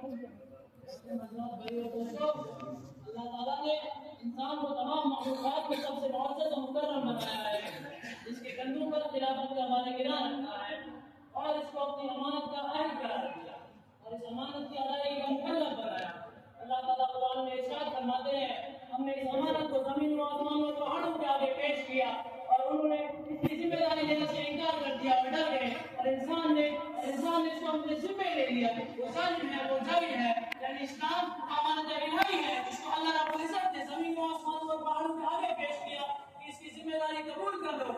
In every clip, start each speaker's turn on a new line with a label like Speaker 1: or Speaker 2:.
Speaker 1: اللہ تعالیٰ نے انسان کو تمام مخلوقات میں سب سے معزز و مکرم بنایا ہے، اس کے کندھوں پر خلافت کا بار گرا رکھا ہے اور اس کو اپنی امانت کا اہل قرار دیا اور اس امانت کی ادائیگی کا مکلف بنایا۔ اللہ تعالیٰ قرآن میں ارشاد فرماتے ہیں، ہم نے اس امانت کو زمین و آسمان اور پہاڑوں کے آگے پیش کیا اور انہوں نے اس کی ذمہ داری لینے سے انکار کر دیا اور ڈر گئے، اور انسان نے اس کو اپنے ذمہ لے لیا۔ وہ ظالم ہے، وہ جاہل ہے، یعنی اسلام امانت الہی ہے جس کو اللہ رب العزت نے زمین و آسمان اور پہاڑوں کے آگے پیش کیا کہ اس کی ذمہ داری قبول کر لو،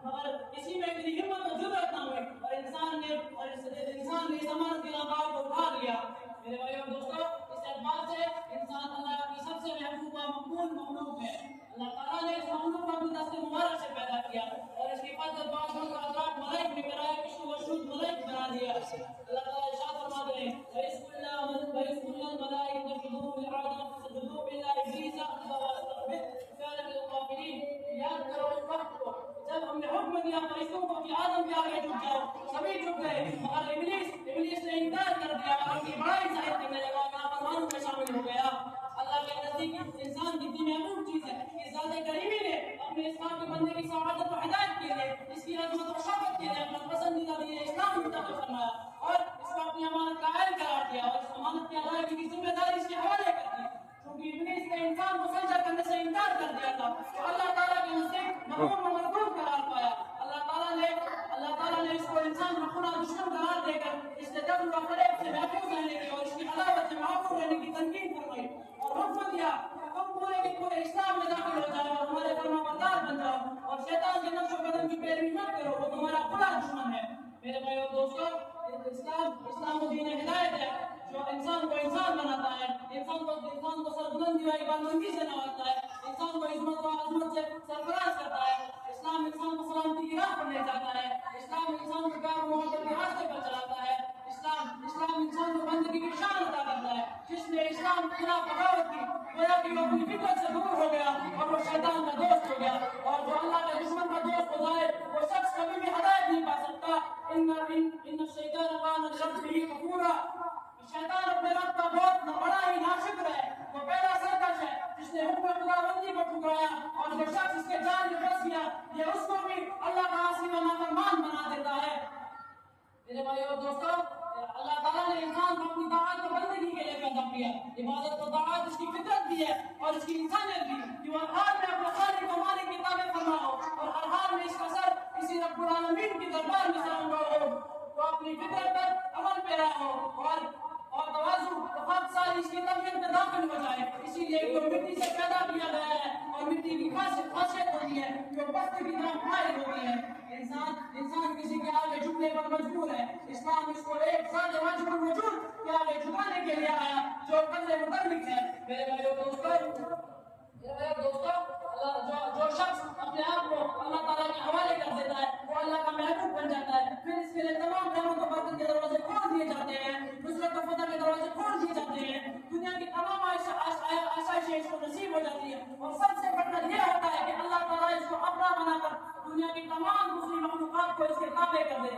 Speaker 1: مگر کسی میں اتنی ہمت اور جرأت نہ ہوئی اور انسان نے اس امانت کی ناکار کو اٹھا لیا۔ میرے بھائیو اور دوستو، اس اعتبار سے انسان اللہ کی سب سے محبوب و مقبول مخلوق ہے۔ اللہ تعالیٰ نے اس مخلوق کو اپنی دست مبارک سے پیدا کیا اور اس کی حفاظت بعض کا حضرات ملائک میں کرائے کشت و شود ملائک بنا دیا۔ اللہ تعالیٰ ارشاد فرماتے ہیں، وَإِذْ قُلْنَا الْمَلَائِكَةَ اسْجُدُوا لِآدَمَ فَسَجَدُوا إِلَّا إِبْلِيسَ أَبَى وَاسْتَكْبَرَ وَكَانَ مِنَ الْكَافِرِينَ۔ یاد کرو اس وقت کو جب ہم نے حکم دیا فرشتوں کو کہ آدم کے آگے جھک جاؤ، سبھی جھک گئے مگر ابلیس نے انکار کر دیا اور اپنی بڑائی ظاہر کرنے لگا، نافرمانوں میں شامل ہو گیا۔ اللہ کے نزدیک انسان کتنی محبوب چیز ہے کہ ذات کریمی نے اپنے اس پاک بندے کی سعادت و ہدایت کے لیے، اس کی عظمت و شفقت کے لیے اپنا پسندیدہ دین اسلام منتخب فرمایا اور اس کو اپنی امانت کا عائل قرار دیا اور اس امانت کی ادائیگی کی ذمہ داری اس کے حوالے کر دی۔ کیونکہ ابلیس نے انسان کو سجدہ کرنے سے انکار کر دیا تھا تو اللہ تعالیٰ کے نزدیک محروم و مردود قرار پایا۔ اللہ تعالیٰ نے اس کو انسان کا خدا دشمن قرار دے کر اس سے جبر و فریب سے محفوظ رہنے کی اور اس کی عداوت سے معفو رہنے کی تنقید فرمائی اور حکم دیا کہ تم پورے کے پورے اسلام میں داخل ہو جاؤ اور ہمارے فرما بردار بن جاؤ اور شیطان کے نقش و قدم کی پیروی مت کرو، وہ تمہارا بڑا دشمن ہے۔ میرے بھائیو اور دوستو، اسلام و دین ہدایت ہے جو انسان کو انسان بناتا ہے، انسان کو سربلندی و عبادتی سے نوازتا ہے، انسان کو عظمت و عظمت سے سرفراز کرتا ہے۔ اسلام انسان کو سلامتی کی راہ پر لے جاتا ہے، اسلام انسان کو پیار و محبت کے راستے پر چلاتا ہے، اسلام انسان کو بندگی کی شان عطا کرتا ہے۔ جس نے اسلام کی خلاف بغاوت کی گویا کہ وہ اپنی فطرت سے دور ہو گیا اور وہ شیطان کا دوست ہو گیا، اور جو اللہ کے دشمن کا دوست ہو جائے وہ شخص کبھی بھی ہدایت نہیں پا سکتا۔ ان الشیطان کان لربہ کفورا، شیطان اپنے رب کا بہت بڑا ہی ناشکر ہے، وہ پہلا سرکش ہے جس نے حکم خداوندی کو ٹھکرایا، اور جو شخص اس کے جال میں پھنس گیا یہ اس کو بھی اللہ کا عاصی و نافرمان بنا دیتا ہے۔ میرے بھائیو اور دوستو، اللہ تعالیٰ نے انسان کو اپنی طاعت و بندگی کے لیے پیدا کیا۔ عبادت و طاعت اس کی فطرت بھی ہے اور اس کی انسانیت بھی کہ وہ ہر حال میں اپنے خالق و مالک کی تابع فرما ہو اور ہر حال میں اس کا سر کسی رب العالمین کی دربار میں سرانگاہ ہو، تو اپنی فطرت پر عمل پیرا ہو اور تواضع و خاکساری اس کی طبیعت میں داخل ہو جائے۔ اسی لیے وہ مٹی سے پیدا کیا گیا ہے اور مٹی کی خاصیت ہوتی ہے جو پتھر کی طرح مائل ہوتی ہے۔ انسان کسی کے آگے جھکنے پر مجبور ہے۔ اسلام اس کو ایک ذات واجب الوجود کے آگے جھکانے کے لیے آیا جو قدر متعلق ہے۔ میرے بھائیو دوستو، جو شخص اپنے آپ کو اللہ تعالیٰ کے حوالے کر دیتا ہے وہ اللہ کا محبوب بن جاتا ہے، پھر اس کے لیے تمام نعمت و برکت کے دروازے کھول دیے جاتے ہیں، نصرت و فتح کے دروازے کھول دیے جاتے ہیں، دنیا کی تمام آسائشیں اس کو نصیب ہو جاتی ہیں، اور سب سے بڑھ کر یہ ہوتا ہے کہ اللہ تعالیٰ اس کو اپنا بنا کر دنیا کی تمام دوسری مخلوقات کو اس کے تابع کر دیتا ہے۔